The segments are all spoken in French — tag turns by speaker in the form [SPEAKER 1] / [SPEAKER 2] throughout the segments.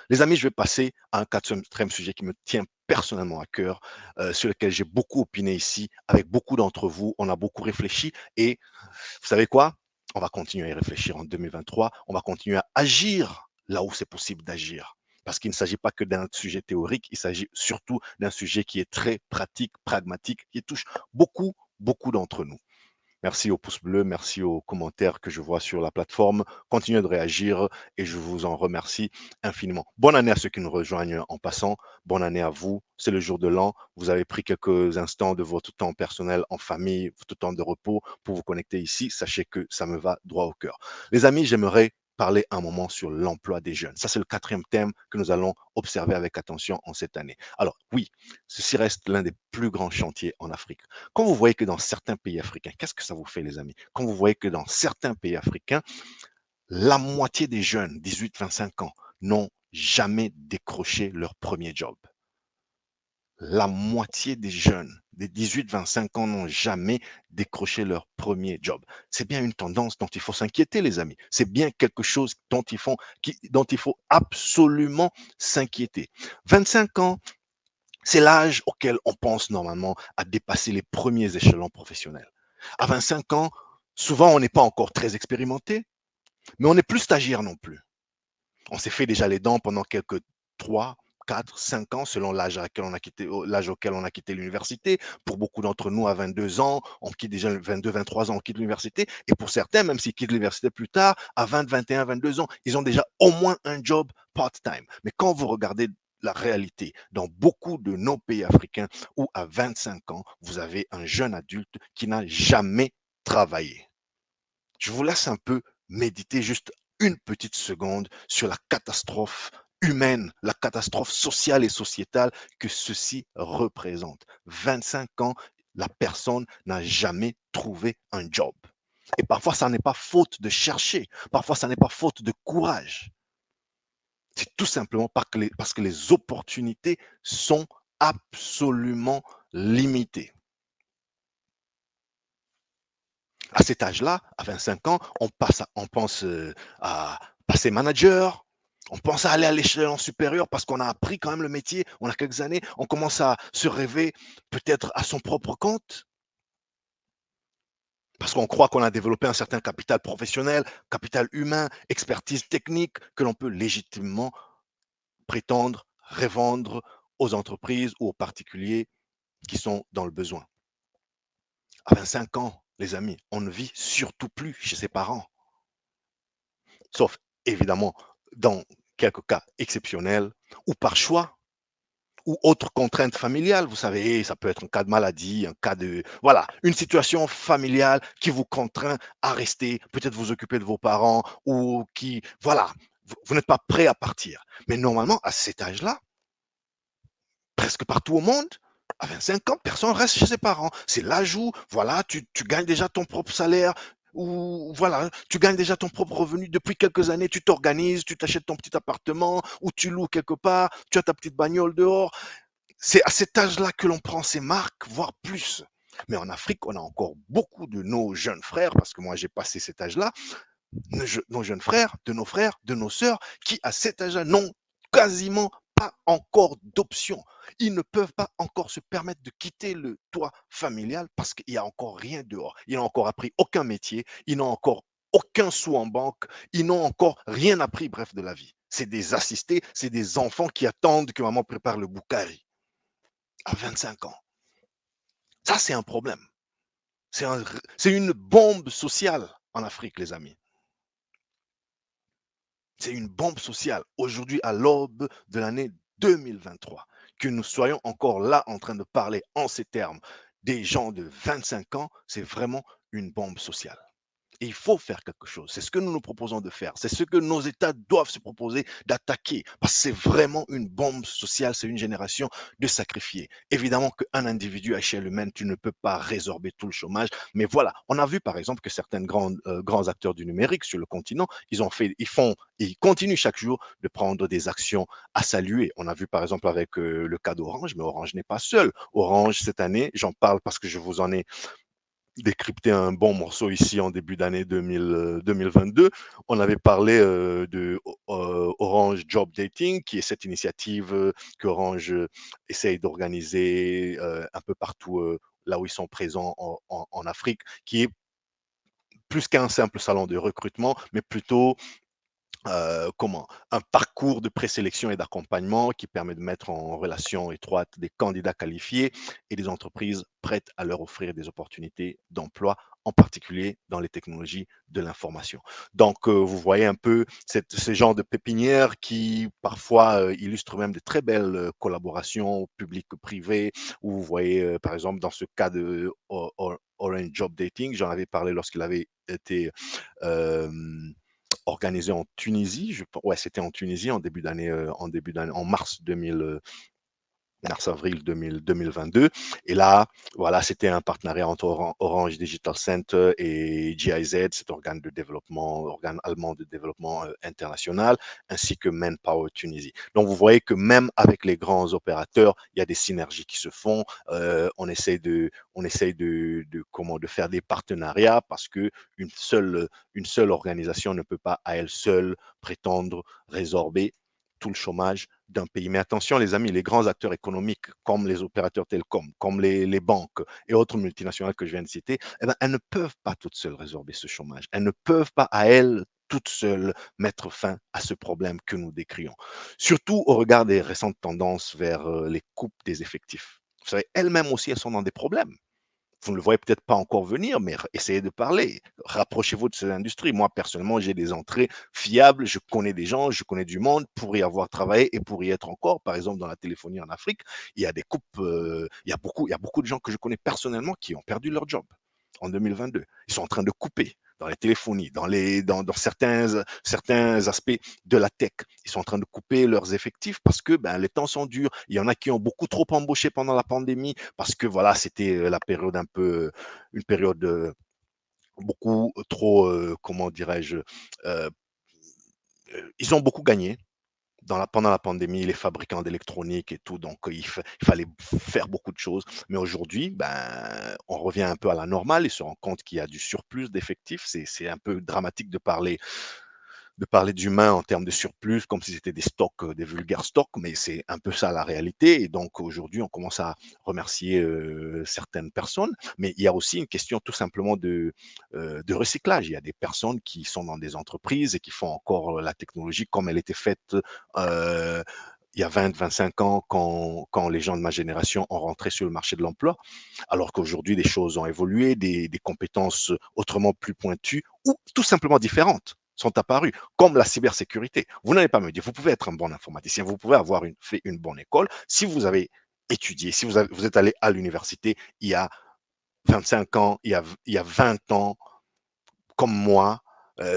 [SPEAKER 1] Les amis, je vais passer à un quatrième sujet qui me tient personnellement à cœur, sur lequel j'ai beaucoup opiné ici, avec beaucoup d'entre vous. On a beaucoup réfléchi et vous savez quoi? On va continuer à y réfléchir en 2023. On va continuer à agir là où c'est possible d'agir. Parce qu'il ne s'agit pas que d'un sujet théorique, il s'agit surtout d'un sujet qui est très pratique, pragmatique, qui touche beaucoup, beaucoup d'entre nous. Merci aux pouces bleus, merci aux commentaires que je vois sur la plateforme. Continuez de réagir et je vous en remercie infiniment. Bonne année à ceux qui nous rejoignent en passant. Bonne année à vous. C'est le jour de l'an. Vous avez pris quelques instants de votre temps personnel en famille, votre temps de repos pour vous connecter ici. Sachez que ça me va droit au cœur. Les amis, j'aimerais parler un moment sur l'emploi des jeunes. Ça, c'est le quatrième thème que nous allons observer avec attention en cette année. Alors oui, ceci reste l'un des plus grands chantiers en Afrique. Quand vous voyez que dans certains pays africains, qu'est-ce que ça vous fait, les amis? Quand vous voyez que dans certains pays africains, la moitié des jeunes, 18-25 ans, n'ont jamais décroché leur premier job. La moitié des jeunes des 18-25 ans n'ont jamais décroché leur premier job. C'est bien une tendance dont il faut s'inquiéter, les amis. C'est bien quelque chose dont il faut absolument s'inquiéter. 25 ans, c'est l'âge auquel on pense normalement à dépasser les premiers échelons professionnels. À 25 ans, souvent on n'est pas encore très expérimenté, mais on n'est plus stagiaire non plus. On s'est fait déjà les dents pendant quelques 3, 4, 5 ans, selon l'âge auquel on a quitté l'université. Pour beaucoup d'entre nous, à 22 ans, on quitte déjà 22, 23 ans, on quitte l'université. Et pour certains, même s'ils quittent l'université plus tard, à 20, 21, 22 ans, ils ont déjà au moins un job part-time. Mais quand vous regardez la réalité dans beaucoup de nos pays africains où à 25 ans, vous avez un jeune adulte qui n'a jamais travaillé. Je vous laisse un peu méditer juste une petite seconde sur la catastrophe humaine, la catastrophe sociale et sociétale que ceci représente. 25 ans, la personne n'a jamais trouvé un job. Et parfois, ça n'est pas faute de chercher, parfois, ça n'est pas faute de courage. C'est tout simplement parce que les opportunités sont absolument limitées. À cet âge-là, à 25 ans, on pense à passer manager, on pense à aller à l'échelon supérieur parce qu'on a appris quand même le métier, on a quelques années, on commence à se rêver peut-être à son propre compte parce qu'on croit qu'on a développé un certain capital professionnel, capital humain, expertise technique que l'on peut légitimement prétendre revendre aux entreprises ou aux particuliers qui sont dans le besoin. À 25 ans, les amis, on ne vit surtout plus chez ses parents. Sauf évidemment dans quelques cas exceptionnels ou par choix ou autre contrainte familiale. Vous savez, ça peut être un cas de maladie, un cas de... Voilà, une situation familiale qui vous contraint à rester, peut-être vous occuper de vos parents ou qui... Voilà, vous n'êtes pas prêt à partir. Mais normalement, à cet âge-là, presque partout au monde, à 25 ans, personne reste chez ses parents. C'est l'âge où, voilà, tu gagnes déjà ton propre salaire, ou voilà, tu gagnes déjà ton propre revenu depuis quelques années, tu t'organises, tu t'achètes ton petit appartement, ou tu loues quelque part, tu as ta petite bagnole dehors. C'est à cet âge-là que l'on prend ses marques, voire plus. Mais en Afrique, on a encore beaucoup de nos jeunes frères, parce que moi j'ai passé cet âge-là, nos jeunes frères, de nos sœurs, qui à cet âge-là n'ont quasiment pas encore d'option. Ils ne peuvent pas encore se permettre de quitter le toit familial parce qu'il n'y a encore rien dehors. Ils n'ont encore appris aucun métier, ils n'ont encore aucun sou en banque, ils n'ont encore rien appris, bref, de la vie. C'est des assistés, c'est des enfants qui attendent que maman prépare le boukari à 25 ans. Ça, c'est un problème. C'est une bombe sociale en Afrique, les amis. C'est une bombe sociale aujourd'hui à l'aube de l'année 2023. Que nous soyons encore là en train de parler en ces termes des gens de 25 ans, c'est vraiment une bombe sociale. Et il faut faire quelque chose. C'est ce que nous nous proposons de faire. C'est ce que nos États doivent se proposer d'attaquer. Parce que c'est vraiment une bombe sociale. C'est une génération de sacrifiés. Évidemment qu'un individu à échelle humaine, tu ne peux pas résorber tout le chômage. Mais voilà, on a vu par exemple que certains grands acteurs du numérique sur le continent, ils continuent chaque jour de prendre des actions à saluer. On a vu par exemple avec le cas d'Orange, mais Orange n'est pas seul. Orange, cette année, j'en parle parce que je vous en ai décrypter un bon morceau ici en début d'année 2022. On avait parlé de Orange Job Dating, qui est cette initiative qu'Orange essaye d'organiser un peu partout là où ils sont présents en Afrique, qui est plus qu'un simple salon de recrutement, mais plutôt comment? Un parcours de présélection et d'accompagnement qui permet de mettre en relation étroite des candidats qualifiés et des entreprises prêtes à leur offrir des opportunités d'emploi, en particulier dans les technologies de l'information. Donc, vous voyez un peu ce genre de pépinière qui parfois illustre même de très belles collaborations publiques-privées, où vous voyez, par exemple, dans ce cas de Orange Job Dating, j'en avais parlé lorsqu'il avait été euh, organisé en Tunisie. Ouais, c'était en Tunisie en mars 2000, mars-avril 2022. Et là, voilà, c'était un partenariat entre Orange Digital Center et GIZ, cet organe allemand de développement international, ainsi que Manpower Tunisie. Donc, vous voyez que même avec les grands opérateurs, il y a des synergies qui se font. On essaye de faire des partenariats parce que une seule organisation ne peut pas à elle seule prétendre résorber tout le chômage d'un pays. Mais attention, les amis, les grands acteurs économiques, comme les opérateurs télécoms, comme les banques et autres multinationales que je viens de citer, eh ben, elles ne peuvent pas toutes seules résorber ce chômage. Elles ne peuvent pas à elles toutes seules mettre fin à ce problème que nous décrions. Surtout au regard des récentes tendances vers les coupes des effectifs. Vous savez, elles-mêmes aussi, elles sont dans des problèmes. Vous ne le voyez peut-être pas encore venir, mais essayez de parler. Rapprochez-vous de cette industrie. Moi, personnellement, j'ai des entrées fiables. Je connais des gens, je connais du monde pour y avoir travaillé et pour y être encore. Par exemple, dans la téléphonie en Afrique, il y a des coupes. Il y a beaucoup de gens que je connais personnellement qui ont perdu leur job en 2022. Ils sont en train de couper dans les téléphonies, dans certains aspects de la tech. Ils sont en train de couper leurs effectifs parce que ben, les temps sont durs. Il y en a qui ont beaucoup trop embauché pendant la pandémie parce que voilà, c'était la période une période beaucoup trop, comment dirais-je, euh, ils ont beaucoup gagné pendant la pandémie, les fabricants d'électronique et tout, donc il fallait faire beaucoup de choses. Mais aujourd'hui, ben, on revient un peu à la normale et se rend compte qu'il y a du surplus d'effectifs. C'est un peu dramatique de parler d'humains en termes de surplus, comme si c'était des stocks, des vulgaires stocks, mais c'est un peu ça la réalité. Et donc aujourd'hui, on commence à remercier certaines personnes, mais il y a aussi une question tout simplement de recyclage. Il y a des personnes qui sont dans des entreprises et qui font encore la technologie comme elle était faite. Euh, il y a 20-25 ans, quand les gens de ma génération ont rentré sur le marché de l'emploi, alors qu'aujourd'hui, des choses ont évolué, des compétences autrement plus pointues ou tout simplement différentes sont apparues, comme la cybersécurité. Vous n'allez pas me dire, vous pouvez être un bon informaticien, vous pouvez avoir fait une bonne école, si vous avez étudié, si vous êtes allé à l'université il y a 25 ans, il y a 20 ans, comme moi,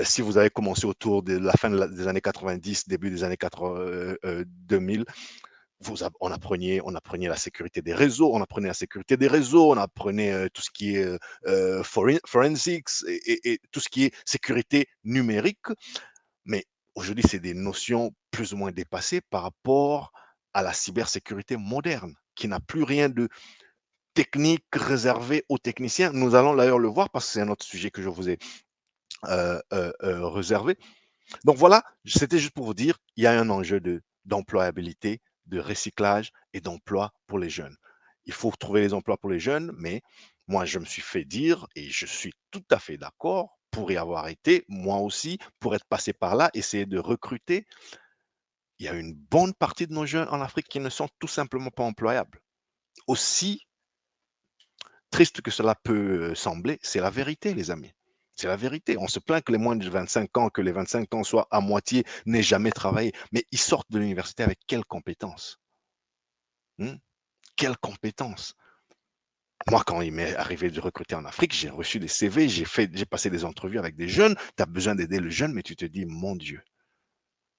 [SPEAKER 1] si vous avez commencé autour de la fin des années 90, début des années 2000, on apprenait la sécurité des réseaux, on apprenait tout ce qui est forensics et tout ce qui est sécurité numérique. Mais aujourd'hui, c'est des notions plus ou moins dépassées par rapport à la cybersécurité moderne, qui n'a plus rien de technique réservé aux techniciens. Nous allons d'ailleurs le voir parce que c'est un autre sujet que je vous ai réservé. Donc voilà, c'était juste pour vous dire, il y a un enjeu d'employabilité, de recyclage et d'emploi pour les jeunes. Il faut trouver les emplois pour les jeunes, mais moi, je me suis fait dire, et je suis tout à fait d'accord, pour y avoir été, moi aussi, pour être passé par là, essayer de recruter. Il y a une bonne partie de nos jeunes en Afrique qui ne sont tout simplement pas employables. Aussi triste que cela peut sembler, c'est la vérité, les amis. C'est la vérité. On se plaint que les moins de 25 ans, que les 25 ans soient à moitié, n'aient jamais travaillé. Mais ils sortent de l'université avec quelles compétences? Hmm? Quelles compétences? Moi, quand il m'est arrivé de recruter en Afrique, j'ai reçu des CV, j'ai passé des entrevues avec des jeunes. Tu as besoin d'aider le jeune, mais tu te dis, mon Dieu.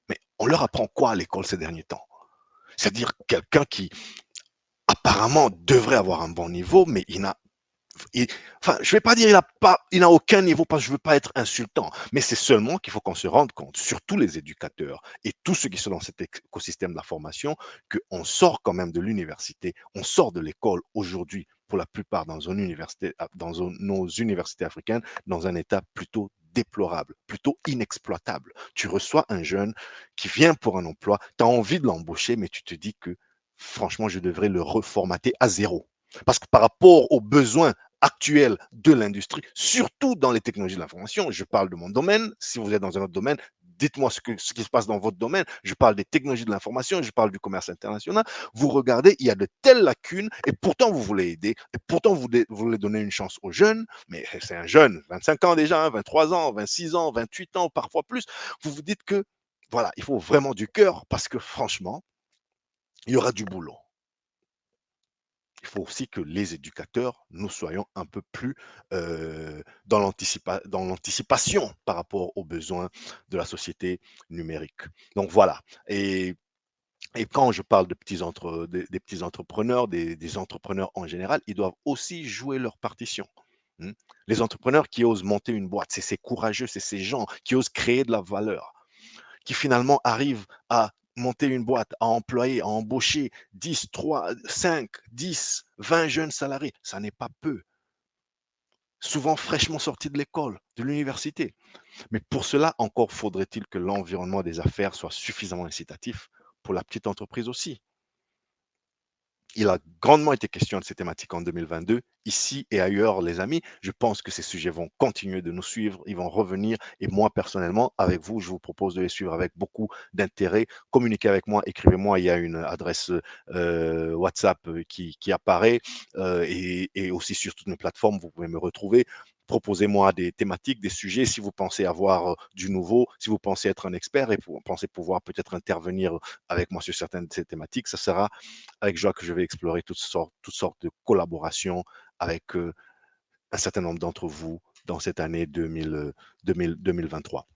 [SPEAKER 1] Mais on leur apprend quoi à l'école ces derniers temps? C'est-à-dire quelqu'un qui apparemment devrait avoir un bon niveau, mais il, enfin, je vais pas dire il n'a aucun niveau parce que je veux pas être insultant, mais c'est seulement qu'il faut qu'on se rende compte, surtout les éducateurs et tous ceux qui sont dans cet écosystème de la formation, qu'on sort quand même de l'université, on sort de l'école aujourd'hui pour la plupart dans nos universités africaines dans un état plutôt déplorable, plutôt inexploitable. Tu reçois un jeune qui vient pour un emploi, tu as envie de l'embaucher, mais tu te dis que franchement, je devrais le reformater à zéro. Parce que par rapport aux besoins actuels de l'industrie, surtout dans les technologies de l'information, je parle de mon domaine, si vous êtes dans un autre domaine, dites-moi ce qui se passe dans votre domaine, je parle des technologies de l'information, je parle du commerce international, vous regardez, il y a de telles lacunes, et pourtant vous voulez aider, et pourtant vous voulez donner une chance aux jeunes, mais c'est un jeune, 25 ans déjà, hein, 23 ans, 26 ans, 28 ans, parfois plus, vous vous dites que, voilà, il faut vraiment du cœur, parce que franchement, il y aura du boulot. Il faut aussi que les éducateurs, nous soyons un peu plus dans l'anticipation par rapport aux besoins de la société numérique. Donc voilà. Et quand je parle de des petits entrepreneurs, des entrepreneurs en général, ils doivent aussi jouer leur partition. Hmm. Les entrepreneurs qui osent monter une boîte, c'est ces courageux, c'est ces gens qui osent créer de la valeur, qui finalement arrivent à monter une boîte, à employer, à embaucher 10, 3, 5, 10, 20 jeunes salariés. Ça n'est pas peu. Souvent fraîchement sortis de l'école, de l'université. Mais pour cela, encore faudrait-il que l'environnement des affaires soit suffisamment incitatif pour la petite entreprise aussi. Il a grandement été question de ces thématiques en 2022, ici et ailleurs, les amis. Je pense que ces sujets vont continuer de nous suivre, ils vont revenir. Et moi, personnellement, avec vous, je vous propose de les suivre avec beaucoup d'intérêt. Communiquez avec moi, écrivez-moi. Il y a une adresse WhatsApp qui apparaît et aussi sur toutes mes plateformes, vous pouvez me retrouver. Proposez-moi des thématiques, des sujets. Si vous pensez avoir du nouveau, si vous pensez être un expert et vous pensez pouvoir peut-être intervenir avec moi sur certaines de ces thématiques, ça sera avec joie que je vais explorer toutes sortes de collaborations avec un certain nombre d'entre vous dans cette année 2023.